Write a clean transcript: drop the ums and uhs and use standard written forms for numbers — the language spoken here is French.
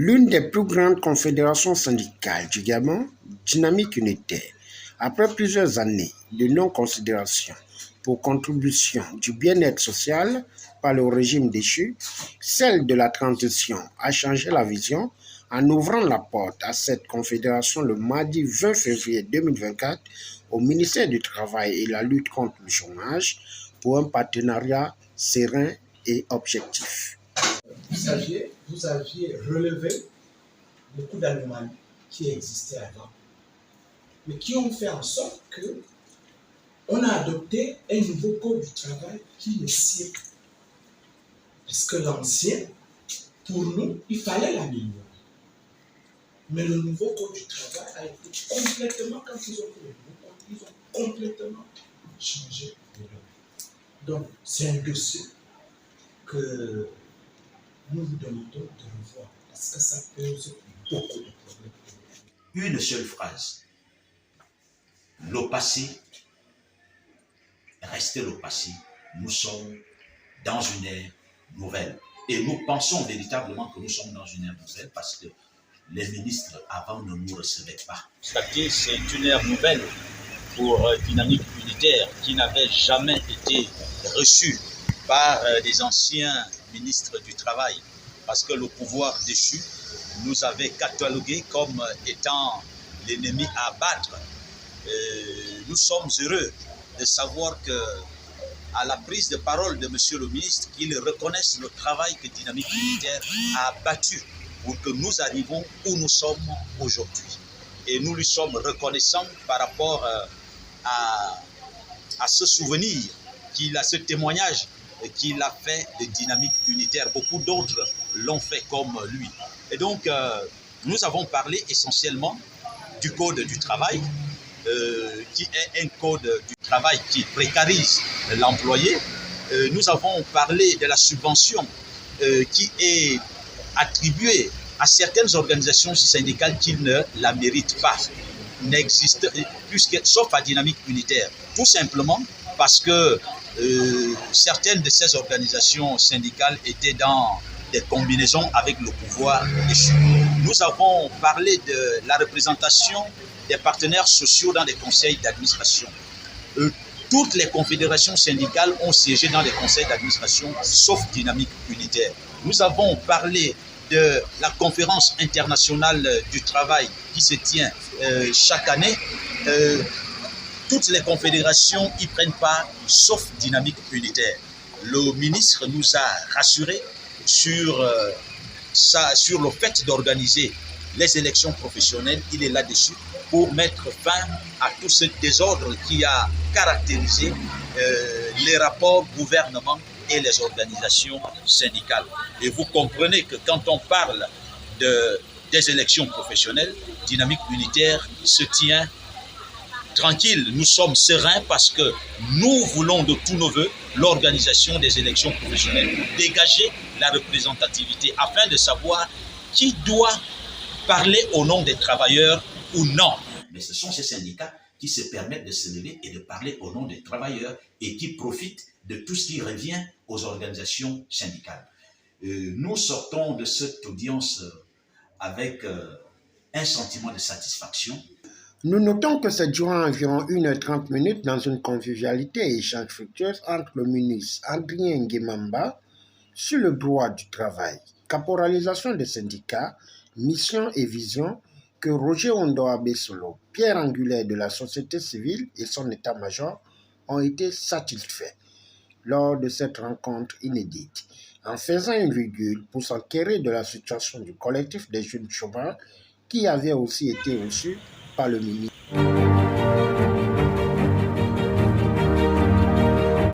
L'une des plus grandes confédérations syndicales du Gabon, Dynamique Unitaire, après plusieurs années de non-considération pour contribution du bien-être social par le régime déchu, celle de la transition a changé la vision en ouvrant la porte à cette confédération le mardi 20 février 2024 au ministère du Travail et la lutte contre le chômage pour un partenariat serein et objectif. Vous aviez relevé beaucoup d'anomalies qui existaient avant, mais qui ont fait en sorte que on a adopté un nouveau code du travail qui est sien. Parce que l'ancien, pour nous, il fallait l'améliorer. Mais le nouveau code du travail a été complètement, quand ils ont fait le nouveau code, ils ont complètement changé de données. Donc, c'est un dossier que nous vous demandons de revoir, parce que ça pose beaucoup de problèmes. Une seule phrase. Le passé, restez le passé. Nous sommes dans une ère nouvelle. Et nous pensons véritablement que nous sommes dans une ère nouvelle parce que les ministres avant ne nous recevaient pas. C'est une ère nouvelle pour Dynamique Unitaire qui n'avait jamais été reçue par les anciens ministres du Travail parce que le pouvoir déchu nous avait catalogués comme étant l'ennemi à abattre. Nous sommes heureux de savoir que à la prise de parole de M. le ministre, qu'il reconnaisse le travail que Dynamique Unitaire a battu pour que nous arrivions où nous sommes aujourd'hui. Et nous lui sommes reconnaissants par rapport à ce souvenir, à ce témoignage qu'il a fait de Dynamique Unitaire. Beaucoup d'autres l'ont fait comme lui. Et donc, nous avons parlé essentiellement du Code du travail, qui est un code du travail qui précarise l'employé. Nous avons parlé de la subvention qui est attribuée à certaines organisations syndicales qui ne la méritent pas, sauf à Dynamique Unitaire. Tout simplement parce que certaines de ces organisations syndicales étaient dans des combinaisons avec le pouvoir déchu. Nous avons parlé de la représentation des partenaires sociaux dans les conseils d'administration. Toutes les confédérations syndicales ont siégé dans les conseils d'administration, sauf Dynamique Unitaire. Nous avons parlé de la conférence internationale du travail qui se tient chaque année. Toutes les confédérations y prennent part, sauf Dynamique Unitaire. Le ministre nous a rassurés sur le fait d'organiser les élections professionnelles. Il est là-dessus pour mettre fin à tout ce désordre qui a caractérisé les rapports gouvernement et les organisations syndicales. Et vous comprenez que quand on parle des élections professionnelles, Dynamique Unitaire se tient tranquille. Nous sommes sereins parce que nous voulons de tous nos voeux l'organisation des élections professionnelles, dégager la représentativité afin de savoir qui doit parler au nom des travailleurs ou non. Mais ce sont ces syndicats qui se permettent de se lever et de parler au nom des travailleurs et qui profitent de tout ce qui revient aux organisations syndicales. Nous sortons de cette audience avec un sentiment de satisfaction. Nous notons que c'est durant environ 1h30 dans une convivialité et échange fructueuse entre le ministre Adrien Nguemamba sur le droit du travail, caporalisation des syndicats, mission et vision, que Roger Ondoa Bessolo, pierre angulaire de la société civile et son état-major ont été satisfaits lors de cette rencontre inédite, en faisant une virgule pour s'enquérir de la situation du collectif des jeunes chômeurs qui avait aussi été reçu par le ministre.